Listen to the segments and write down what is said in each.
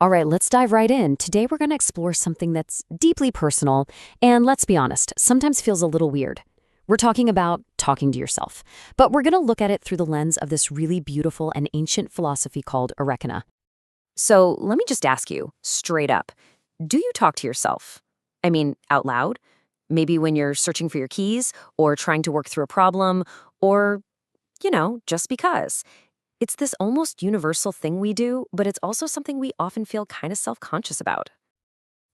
All right, let's dive right in. Today we're going to explore something that's deeply personal and, let's be honest, sometimes feels a little weird. We're talking about talking to yourself, but we're going to look at it through the lens of this really beautiful and ancient philosophy called Arreqqana. So let me just ask you, straight up, do you talk to yourself? I mean, out loud? Maybe when you're searching for your keys or trying to work through a problem or, just because. It's this almost universal thing we do, but it's also something we often feel kind of self-conscious about.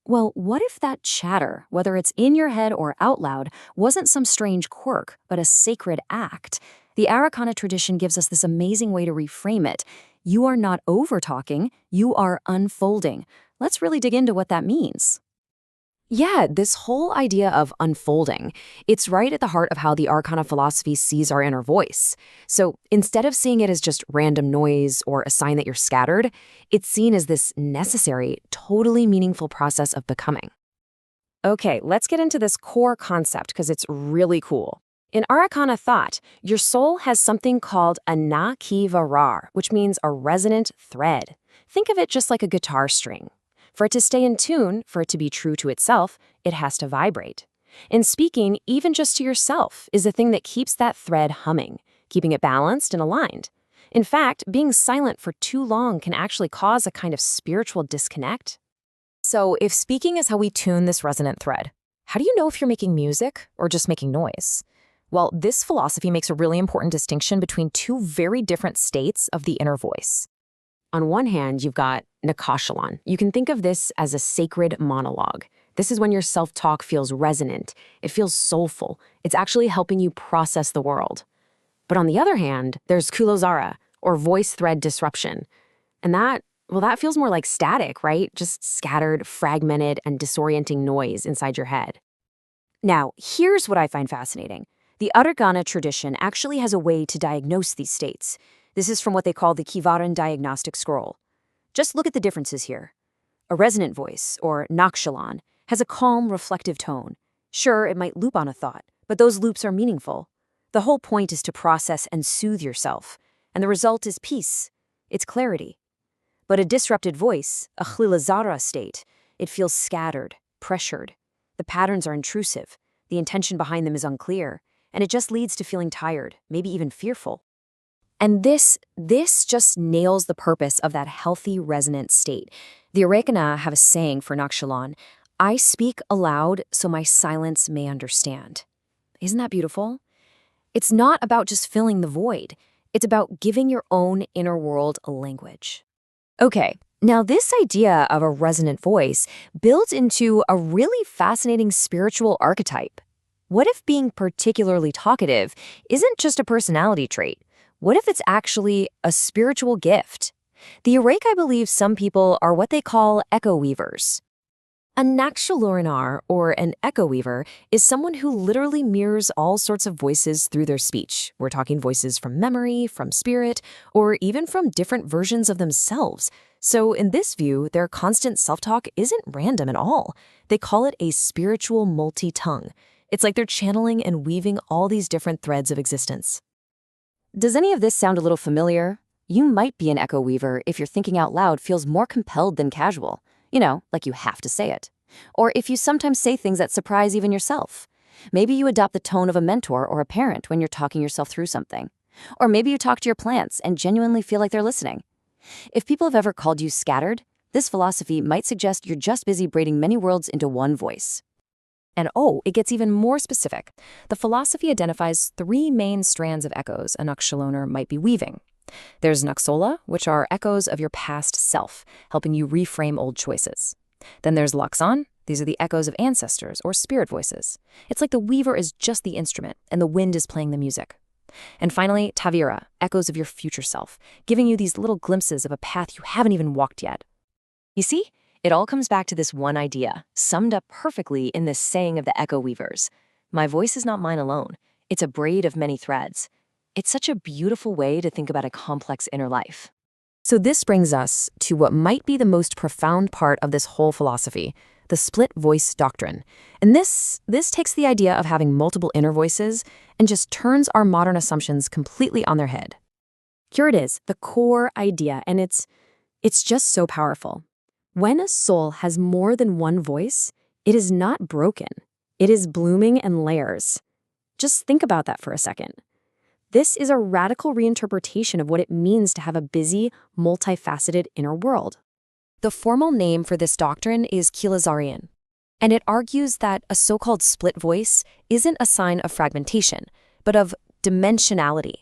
Well, what if that chatter, whether it's in your head or out loud, wasn't some strange quirk, but a sacred act? The Arreqqana tradition gives us this amazing way to reframe it. You are not over-talking, you are unfolding. Let's really dig into what that means. Yeah, this whole idea of unfolding, it's right at the heart of how the Arcana philosophy sees our inner voice. So instead of seeing it as just random noise or a sign that you're scattered, it's seen as this necessary, totally meaningful process of becoming. Okay, let's get into this core concept because it's really cool. In Arcana thought, your soul has something called a na ki varar, which means a resonant thread. Think of it just like a guitar string. For it to stay in tune, for it to be true to itself, it has to vibrate. And speaking, even just to yourself, is the thing that keeps that thread humming, keeping it balanced and aligned. In fact, being silent for too long can actually cause a kind of spiritual disconnect. So if speaking is how we tune this resonant thread, how do you know if you're making music or just making noise? Well, this philosophy makes a really important distinction between two very different states of the inner voice. On one hand, you've got Nakashalan. You can think of this as a sacred monologue. This is when your self-talk feels resonant. It feels soulful. It's actually helping you process the world. But on the other hand, there's Kulozara, or voice thread disruption. And that feels more like static, right? Just scattered, fragmented, and disorienting noise inside your head. Now, here's what I find fascinating. The Arreqqana tradition actually has a way to diagnose these states. This is from what they call the Kivaran diagnostic scroll. Just look at the differences here. A resonant voice, or Nakshalan, has a calm, reflective tone. Sure, it might loop on a thought, but those loops are meaningful. The whole point is to process and soothe yourself, and the result is peace. It's clarity. But a disrupted voice, a Khlilazara state, it feels scattered, pressured. The patterns are intrusive, the intention behind them is unclear, and it just leads to feeling tired, maybe even fearful. And this just nails the purpose of that healthy, resonant state. The Arreqqana have a saying for Nakshalan, I speak aloud so my silence may understand. Isn't that beautiful? It's not about just filling the void. It's about giving your own inner world a language. Okay, now this idea of a resonant voice builds into a really fascinating spiritual archetype. What if being particularly talkative isn't just a personality trait? What if it's actually a spiritual gift? The Arreqqai believe some people are what they call echo weavers. A Nakshaloranar, or an echo weaver, is someone who literally mirrors all sorts of voices through their speech. We're talking voices from memory, from spirit, or even from different versions of themselves. So in this view, their constant self-talk isn't random at all. They call it a spiritual multi-tongue. It's like they're channeling and weaving all these different threads of existence. Does any of this sound a little familiar? You might be an echo weaver if your thinking out loud feels more compelled than casual. Like you have to say it. Or if you sometimes say things that surprise even yourself. Maybe you adopt the tone of a mentor or a parent when you're talking yourself through something. Or maybe you talk to your plants and genuinely feel like they're listening. If people have ever called you scattered, this philosophy might suggest you're just busy braiding many worlds into one voice. And it gets even more specific. The philosophy identifies three main strands of echoes a Nakshaloner might be weaving. There's Naksola, which are echoes of your past self, helping you reframe old choices. Then there's Laksan. These are the echoes of ancestors or spirit voices. It's like the weaver is just the instrument and the wind is playing the music. And finally, Tavira, echoes of your future self, giving you these little glimpses of a path you haven't even walked yet. You see? It all comes back to this one idea, summed up perfectly in this saying of the echo weavers. My voice is not mine alone. It's a braid of many threads. It's such a beautiful way to think about a complex inner life. So this brings us to what might be the most profound part of this whole philosophy, the split voice doctrine. And this takes the idea of having multiple inner voices and just turns our modern assumptions completely on their head. Here it is, the core idea, and it's just so powerful. When a soul has more than one voice, it is not broken. It is blooming in layers. Just think about that for a second. This is a radical reinterpretation of what it means to have a busy, multifaceted inner world. The formal name for this doctrine is Kilazarian, and it argues that a so-called split voice isn't a sign of fragmentation, but of dimensionality.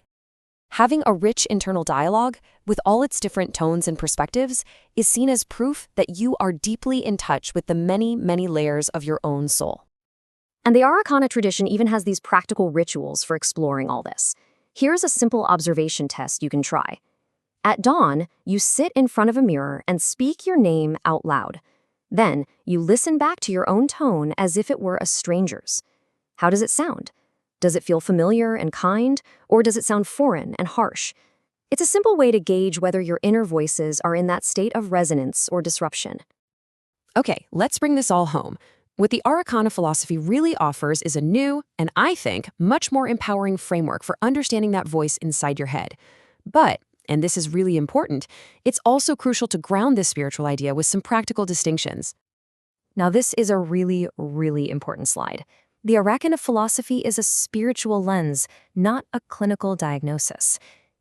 Having a rich internal dialogue, with all its different tones and perspectives, is seen as proof that you are deeply in touch with the many, many layers of your own soul. And the Arreqqana tradition even has these practical rituals for exploring all this. Here's a simple observation test you can try. At dawn, you sit in front of a mirror and speak your name out loud. Then, you listen back to your own tone as if it were a stranger's. How does it sound? Does it feel familiar and kind, or does it sound foreign and harsh? It's a simple way to gauge whether your inner voices are in that state of resonance or disruption. Okay, let's bring this all home. What the Arreqqana philosophy really offers is a new, and I think, much more empowering framework for understanding that voice inside your head. But, and this is really important, it's also crucial to ground this spiritual idea with some practical distinctions. Now, this is a really, really important slide. The Arreqqana philosophy is a spiritual lens, not a clinical diagnosis.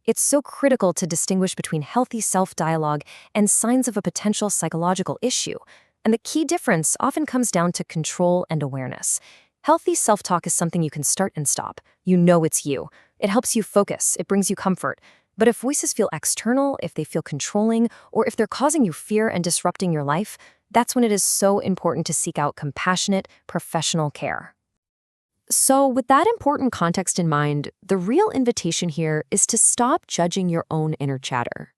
It's so critical to distinguish between healthy self-dialogue and signs of a potential psychological issue. And the key difference often comes down to control and awareness. Healthy self-talk is something you can start and stop. You know it's you. It helps you focus. It brings you comfort. But if voices feel external, if they feel controlling, or if they're causing you fear and disrupting your life, that's when it is so important to seek out compassionate, professional care. So with that important context in mind, the real invitation here is to stop judging your own inner chatter.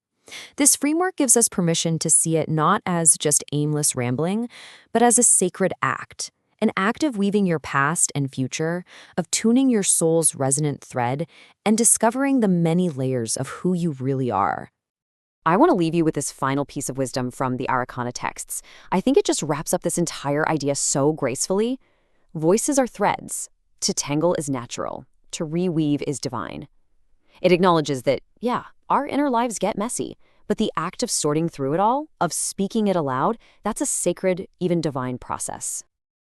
This framework gives us permission to see it not as just aimless rambling, but as a sacred act, an act of weaving your past and future, of tuning your soul's resonant thread, and discovering the many layers of who you really are. I want to leave you with this final piece of wisdom from the Arreqqana texts. I think it just wraps up this entire idea so gracefully. Voices are threads. To tangle is natural. To reweave is divine. It acknowledges that, yeah, our inner lives get messy, but the act of sorting through it all, of speaking it aloud, that's a sacred, even divine process.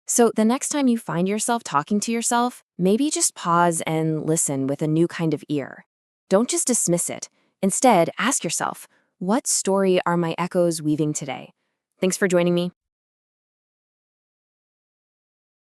So the next time you find yourself talking to yourself, maybe just pause and listen with a new kind of ear. Don't just dismiss it. Instead, ask yourself, what story are my echoes weaving today? Thanks for joining me.